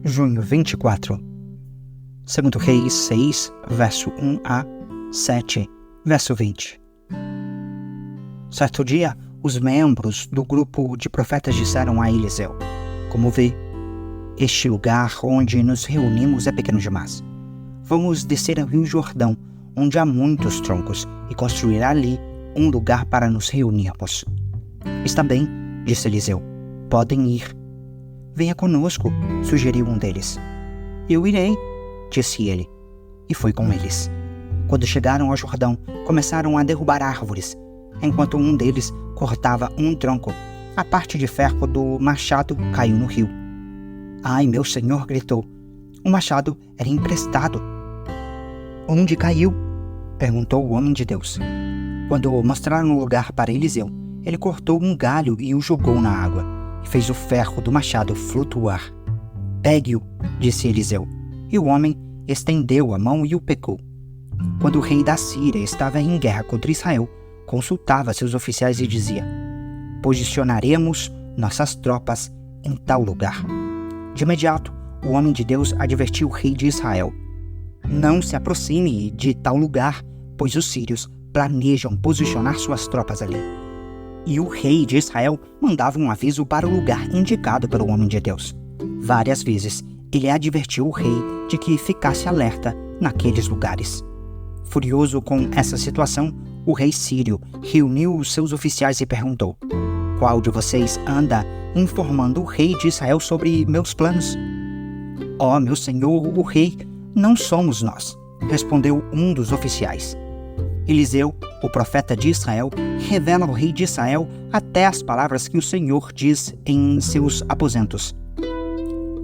junho 24. 2 Reis 6, verso 1 a 7, verso 20. Certo dia, os membros do grupo de profetas disseram a Eliseu: Como vê, este lugar onde nos reunimos é pequeno demais. Vamos descer ao Rio Jordão, onde há muitos troncos, e construir ali um lugar para nos reunirmos. Está bem, disse Eliseu. Podem ir. Venha conosco, sugeriu um deles. Eu irei, disse ele, e foi com eles. Quando chegaram ao Jordão, começaram a derrubar árvores, enquanto um deles cortava um tronco. A parte de ferro do machado caiu no rio. Ai, meu senhor, gritou. O machado era emprestado. Onde caiu? Perguntou o homem de Deus. Quando mostraram o lugar para Eliseu, ele cortou um galho e o jogou na água, e fez o ferro do machado flutuar. Pegue-o, disse Eliseu, e o homem estendeu a mão e o pegou. Quando o rei da Síria estava em guerra contra Israel, consultava seus oficiais e dizia: Posicionaremos nossas tropas em tal lugar. De imediato, o homem de Deus advertiu o rei de Israel: Não se aproxime de tal lugar, pois os sírios planejam posicionar suas tropas ali. E o rei de Israel mandava um aviso para o lugar indicado pelo homem de Deus. Várias vezes, ele advertiu o rei de que ficasse alerta naqueles lugares. Furioso com essa situação, o rei sírio reuniu os seus oficiais e perguntou: Qual de vocês anda informando o rei de Israel sobre meus planos? Ó, meu senhor, o rei, não somos nós, respondeu um dos oficiais. Eliseu, o profeta de Israel, revela ao rei de Israel até as palavras que o Senhor diz em seus aposentos.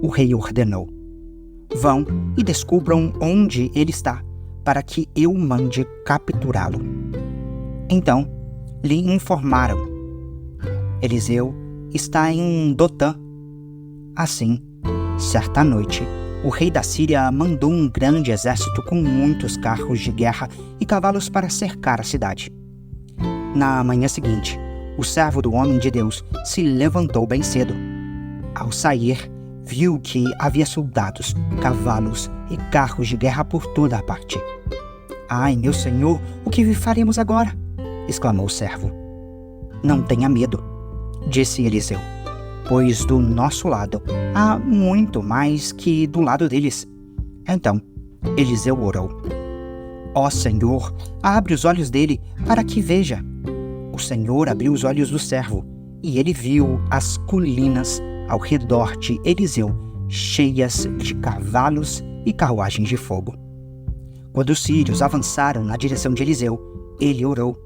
O rei ordenou: Vão e descubram onde ele está, para que eu mande capturá-lo. Então, lhe informaram: Eliseu está em Dotã. Assim, certa noite, o rei da Síria mandou um grande exército com muitos carros de guerra e cavalos para cercar a cidade. Na manhã seguinte, o servo do homem de Deus se levantou bem cedo. Ao sair, viu que havia soldados, cavalos e carros de guerra por toda a parte. Ai, meu senhor, o que faremos agora? Exclamou o servo. Não tenha medo, disse Eliseu, pois do nosso lado há muito mais que do lado deles. Então, Eliseu orou: Ó Senhor, abre os olhos dele para que veja. O Senhor abriu os olhos do servo, e ele viu as colinas ao redor de Eliseu cheias de cavalos e carruagens de fogo. Quando os sírios avançaram na direção de Eliseu, ele orou: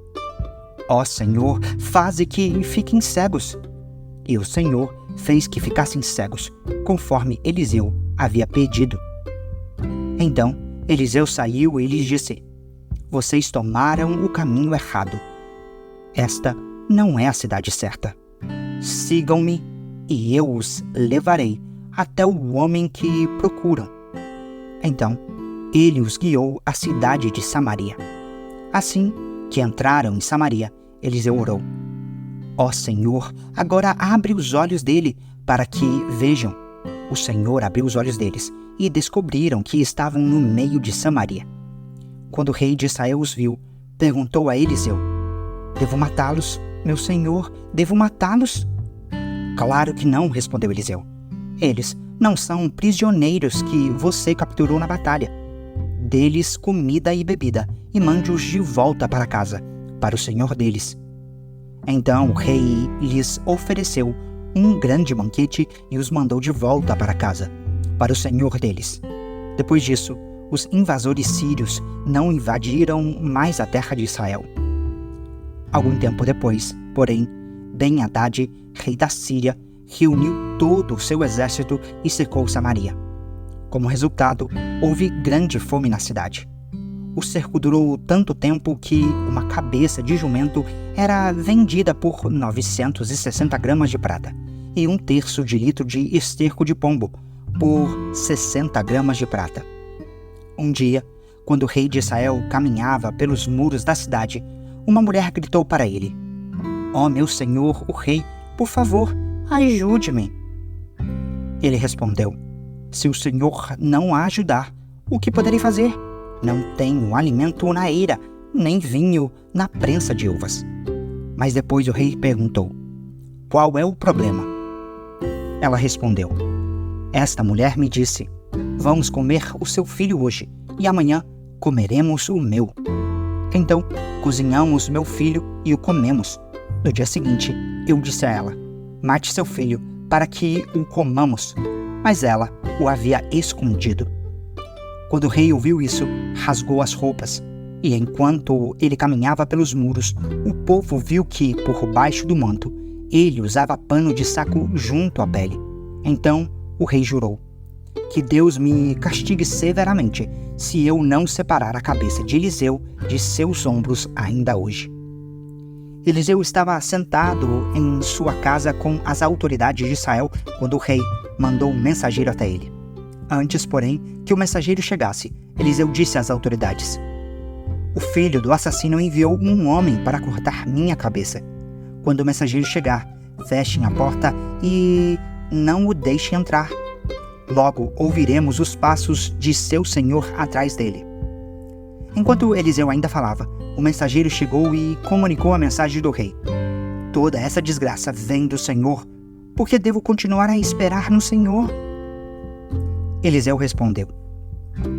Ó Senhor, faze que fiquem cegos. E o Senhor fez que ficassem cegos, conforme Eliseu havia pedido. Então Eliseu saiu e lhes disse: Vocês tomaram o caminho errado. Esta não é a cidade certa. Sigam-me e eu os levarei até o homem que procuram. Então ele os guiou à cidade de Samaria. Assim que entraram em Samaria, Eliseu orou: Ó Senhor, agora abre os olhos dele para que vejam. O Senhor abriu os olhos deles e descobriram que estavam no meio de Samaria. Quando o rei de Israel os viu, perguntou a Eliseu: Devo matá-los, meu senhor? Devo matá-los? Claro que não, respondeu Eliseu. Eles não são prisioneiros que você capturou na batalha. Dê-lhes comida e bebida e mande-os de volta para casa, para o senhor deles. Então o rei lhes ofereceu um grande banquete e os mandou de volta para casa, para o senhor deles. Depois disso, os invasores sírios não invadiram mais a terra de Israel. Algum tempo depois, porém, Ben-Hadad, rei da Síria, reuniu todo o seu exército e cercou Samaria. Como resultado, houve grande fome na cidade. O cerco durou tanto tempo que uma cabeça de jumento era vendida por 960 gramas de prata e 1/3 de litro de esterco de pombo por 60 gramas de prata. Um dia, quando o rei de Israel caminhava pelos muros da cidade, uma mulher gritou para ele: Ó meu senhor, o rei, por favor, ajude-me. Ele respondeu: Se o Senhor não a ajudar, o que poderei fazer? Não tenho alimento na eira, nem vinho na prensa de uvas. Mas depois o rei perguntou: qual é o problema? Ela respondeu: esta mulher me disse: vamos comer o seu filho hoje, e amanhã comeremos o meu. Então cozinhamos meu filho e o comemos. No dia seguinte, eu disse a ela: mate seu filho, para que o comamos. Mas ela o havia escondido. Quando o rei ouviu isso, rasgou as roupas. E enquanto ele caminhava pelos muros, o povo viu que, por baixo do manto, ele usava pano de saco junto à pele. Então o rei jurou: que Deus me castigue severamente, se eu não separar a cabeça de Eliseu de seus ombros ainda hoje. Eliseu estava sentado em sua casa com as autoridades de Israel quando o rei mandou um mensageiro até ele. Antes, porém, que o mensageiro chegasse, Eliseu disse às autoridades: o filho do assassino enviou um homem para cortar minha cabeça. Quando o mensageiro chegar, fechem a porta e não o deixem entrar. Logo ouviremos os passos de seu senhor atrás dele. Enquanto Eliseu ainda falava, o mensageiro chegou e comunicou a mensagem do rei: toda essa desgraça vem do Senhor. Por que devo continuar a esperar no Senhor? Eliseu respondeu: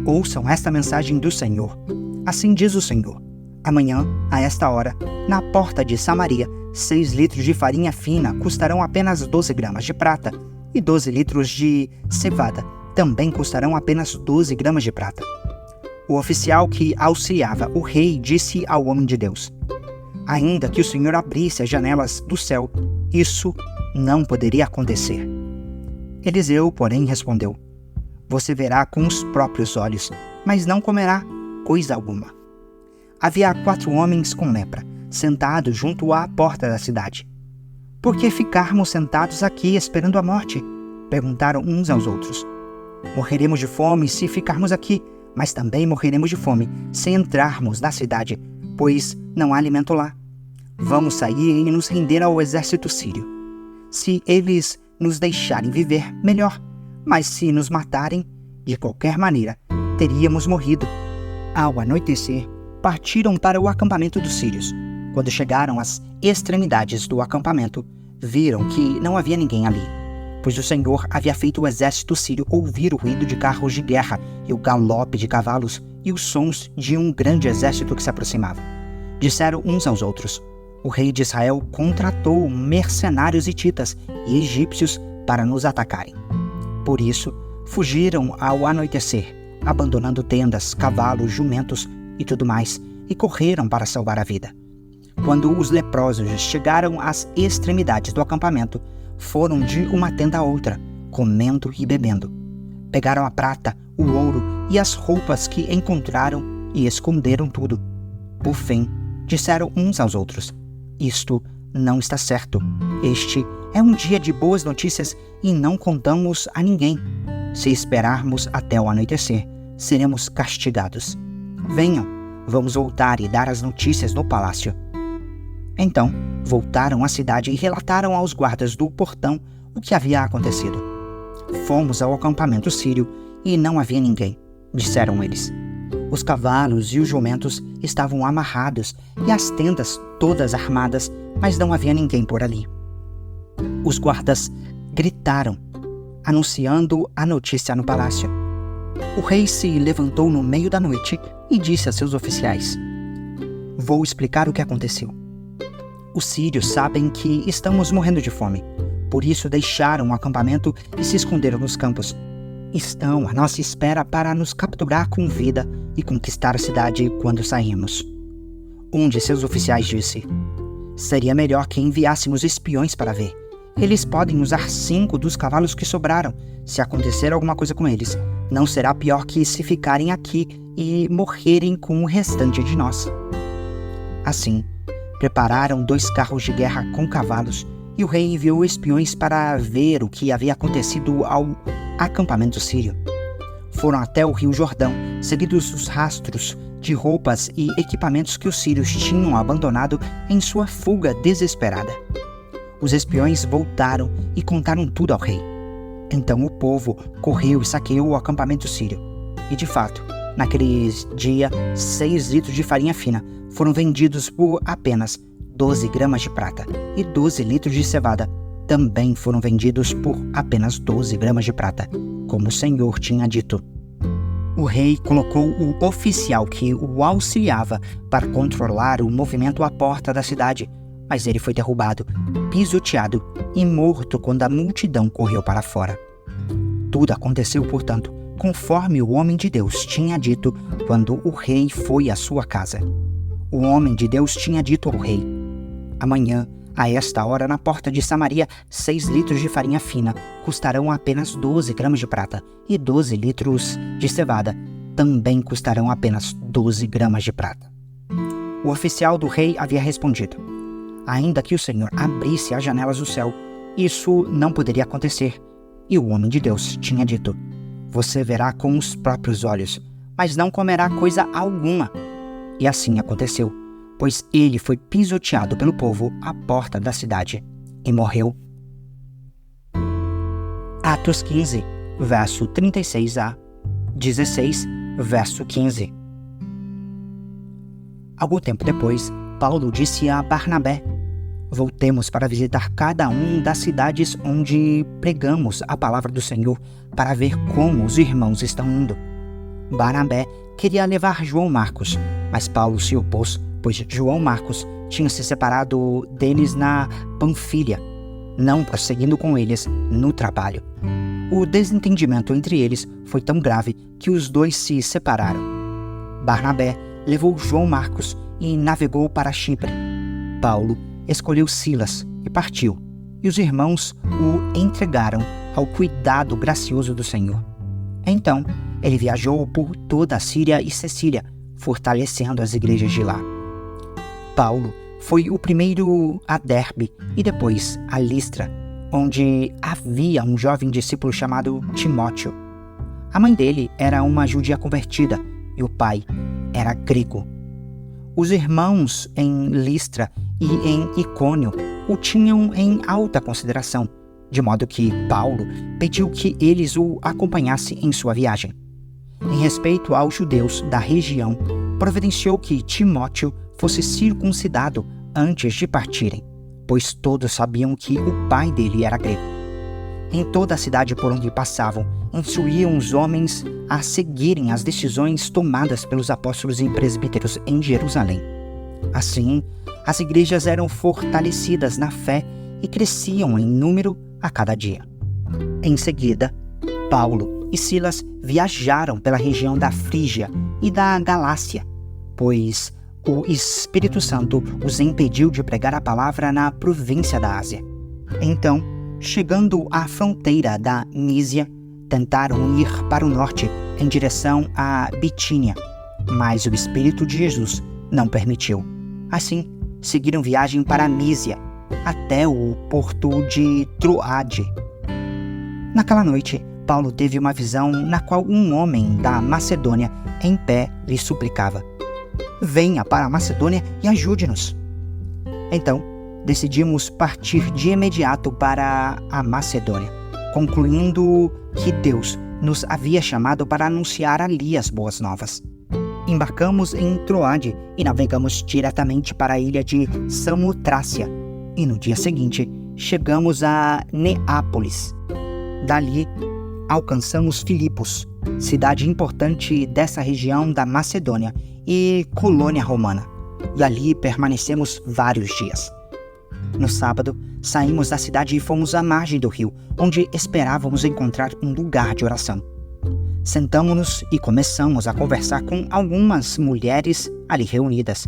ouçam esta mensagem do Senhor. Assim diz o Senhor: amanhã, a esta hora, na porta de Samaria, 6 litros de farinha fina custarão apenas 12 gramas de prata, e 12 litros de cevada também custarão apenas 12 gramas de prata. O oficial que auxiliava o rei disse ao homem de Deus: ainda que o Senhor abrisse as janelas do céu, isso não poderia acontecer. Eliseu, porém, respondeu: você verá com os próprios olhos, mas não comerá coisa alguma. Havia 4 homens com lepra, sentados junto à porta da cidade. Por que ficarmos sentados aqui esperando a morte? Perguntaram uns aos outros. Morreremos de fome se ficarmos aqui, mas também morreremos de fome se entrarmos na cidade, pois não há alimento lá. Vamos sair e nos render ao exército sírio. Se eles nos deixarem viver, melhor, mas se nos matarem, de qualquer maneira, teríamos morrido. Ao anoitecer, partiram para o acampamento dos sírios. Quando chegaram às extremidades do acampamento, viram que não havia ninguém ali, pois o Senhor havia feito o exército sírio ouvir o ruído de carros de guerra e o galope de cavalos e os sons de um grande exército que se aproximava. Disseram uns aos outros: o rei de Israel contratou mercenários hititas e egípcios para nos atacarem. Por isso, fugiram ao anoitecer, abandonando tendas, cavalos, jumentos e tudo mais, e correram para salvar a vida. Quando os leprosos chegaram às extremidades do acampamento, foram de uma tenda a outra, comendo e bebendo. Pegaram a prata, o ouro e as roupas que encontraram e esconderam tudo. Por fim, disseram uns aos outros: isto não está certo. Este é um dia de boas notícias e não contamos a ninguém. Se esperarmos até o anoitecer, seremos castigados. Venham, vamos voltar e dar as notícias no palácio. Então, voltaram à cidade e relataram aos guardas do portão o que havia acontecido. Fomos ao acampamento sírio e não havia ninguém, disseram eles. Os cavalos e os jumentos estavam amarrados e as tendas todas armadas, mas não havia ninguém por ali. Os guardas gritaram, anunciando a notícia no palácio. O rei se levantou no meio da noite e disse a seus oficiais: vou explicar o que aconteceu. Os sírios sabem que estamos morrendo de fome, por isso deixaram o acampamento e se esconderam nos campos. Estão à nossa espera para nos capturar com vida e conquistar a cidade quando sairmos. Um de seus oficiais disse: seria melhor que enviássemos espiões para ver. Eles podem usar 5 dos cavalos que sobraram. Se acontecer alguma coisa com eles, não será pior que se ficarem aqui e morrerem com o restante de nós. Assim, prepararam 2 carros de guerra com cavalos e o rei enviou espiões para ver o que havia acontecido ao acampamento sírio. Foram até o rio Jordão, seguidos os rastros de roupas e equipamentos que os sírios tinham abandonado em sua fuga desesperada. Os espiões voltaram e contaram tudo ao rei. Então o povo correu e saqueou o acampamento sírio. E de fato, naquele dia, 6 litros de farinha fina foram vendidos por apenas 12 gramas de prata, e 12 litros de cevada também foram vendidos por apenas 12 gramas de prata, como o Senhor tinha dito. O rei colocou o oficial que o auxiliava para controlar o movimento à porta da cidade, mas ele foi derrubado, pisoteado e morto quando a multidão correu para fora. Tudo aconteceu, portanto, conforme o homem de Deus tinha dito quando o rei foi à sua casa. O homem de Deus tinha dito ao rei: amanhã, a esta hora, na porta de Samaria, 6 litros de farinha fina custarão apenas 12 gramas de prata, e 12 litros de cevada também custarão apenas 12 gramas de prata. O oficial do rei havia respondido: ainda que o Senhor abrisse as janelas do céu, isso não poderia acontecer. E o homem de Deus tinha dito: você verá com os próprios olhos, mas não comerá coisa alguma. E assim aconteceu, pois ele foi pisoteado pelo povo à porta da cidade e morreu. Atos 15, verso 36 a 16, verso 15. Algum tempo depois, Paulo disse a Barnabé: voltemos para visitar cada uma das cidades onde pregamos a palavra do Senhor, para ver como os irmãos estão indo. Barnabé queria levar João Marcos, mas Paulo se opôs, pois João Marcos tinha se separado deles na Panfilha, não prosseguindo com eles no trabalho. O desentendimento entre eles foi tão grave que os dois se separaram. Barnabé levou João Marcos e navegou para Chipre. Paulo escolheu Silas e partiu, e os irmãos o entregaram ao cuidado gracioso do Senhor. Então, ele viajou por toda a Síria e Cecília, fortalecendo as igrejas de lá. Paulo foi o primeiro a Derbe e depois a Listra, onde havia um jovem discípulo chamado Timóteo. A mãe dele era uma judia convertida e o pai era grego. Os irmãos em Listra e em Icônio o tinham em alta consideração, de modo que Paulo pediu que eles o acompanhassem em sua viagem. Em respeito aos judeus da região, providenciou que Timóteo fosse circuncidado antes de partirem, pois todos sabiam que o pai dele era grego. Em toda a cidade por onde passavam, instruíam os homens a seguirem as decisões tomadas pelos apóstolos e presbíteros em Jerusalém. Assim, as igrejas eram fortalecidas na fé e cresciam em número a cada dia. Em seguida, Paulo e Silas viajaram pela região da Frígia e da Galácia, pois o Espírito Santo os impediu de pregar a palavra na província da Ásia. Então, chegando à fronteira da Mísia, tentaram ir para o norte em direção a Bitínia, mas o Espírito de Jesus não permitiu. Assim, seguiram viagem para a Mísia, até o porto de Troade. Naquela noite, Paulo teve uma visão na qual um homem da Macedônia, em pé, lhe suplicava: venha para a Macedônia e ajude-nos. Então, decidimos partir de imediato para a Macedônia, concluindo que Deus nos havia chamado para anunciar ali as boas novas. Embarcamos em Troade e navegamos diretamente para a ilha de Samotrácia, e no dia seguinte chegamos a Neápolis. Dali, alcançamos Filipos, cidade importante dessa região da Macedônia e colônia romana, e ali permanecemos vários dias. No sábado, saímos da cidade e fomos à margem do rio, onde esperávamos encontrar um lugar de oração. Sentamo-nos e começamos a conversar com algumas mulheres ali reunidas.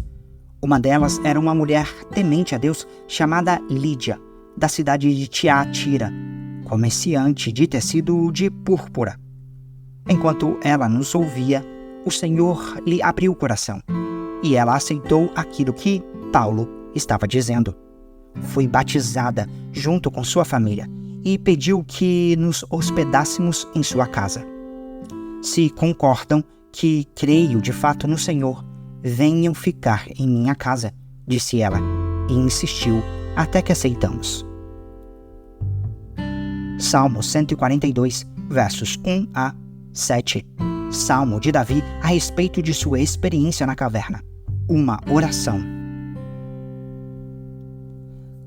Uma delas era uma mulher temente a Deus chamada Lídia, da cidade de Tiatira, comerciante de tecido de púrpura. Enquanto ela nos ouvia, o Senhor lhe abriu o coração, e ela aceitou aquilo que Paulo estava dizendo. Foi batizada junto com sua família e pediu que nos hospedássemos em sua casa. Se concordam que creio de fato no Senhor, venham ficar em minha casa, disse ela, e insistiu até que aceitamos. Salmo 142, versos 1 a 7. Salmo de Davi a respeito de sua experiência na caverna. Uma oração.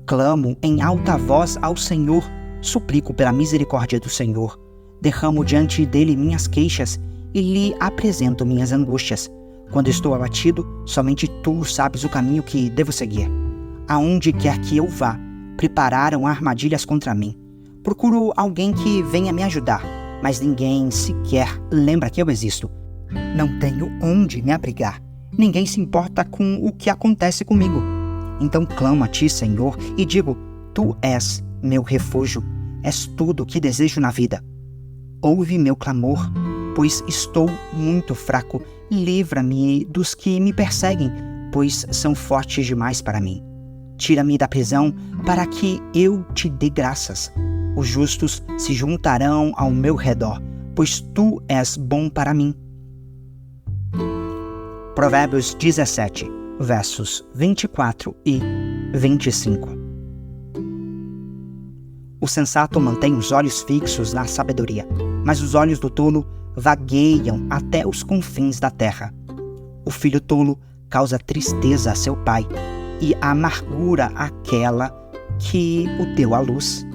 Clamo em alta voz ao Senhor, suplico pela misericórdia do Senhor. Derramo diante dele minhas queixas e lhe apresento minhas angústias. Quando estou abatido, somente tu sabes o caminho que devo seguir. Aonde quer que eu vá, prepararam armadilhas contra mim. Procuro alguém que venha me ajudar, mas ninguém sequer lembra que eu existo. Não tenho onde me abrigar. Ninguém se importa com o que acontece comigo. Então clamo a ti, Senhor, e digo: tu és meu refúgio, és tudo o que desejo na vida. Ouve meu clamor, pois estou muito fraco. Livra-me dos que me perseguem, pois são fortes demais para mim. Tira-me da prisão, para que eu te dê graças. Os justos se juntarão ao meu redor, pois tu és bom para mim. Provérbios 17, versos 24 e 25. O sensato mantém os olhos fixos na sabedoria, mas os olhos do tolo vagueiam até os confins da terra. O filho tolo causa tristeza a seu pai, e amargura àquela que o deu à luz.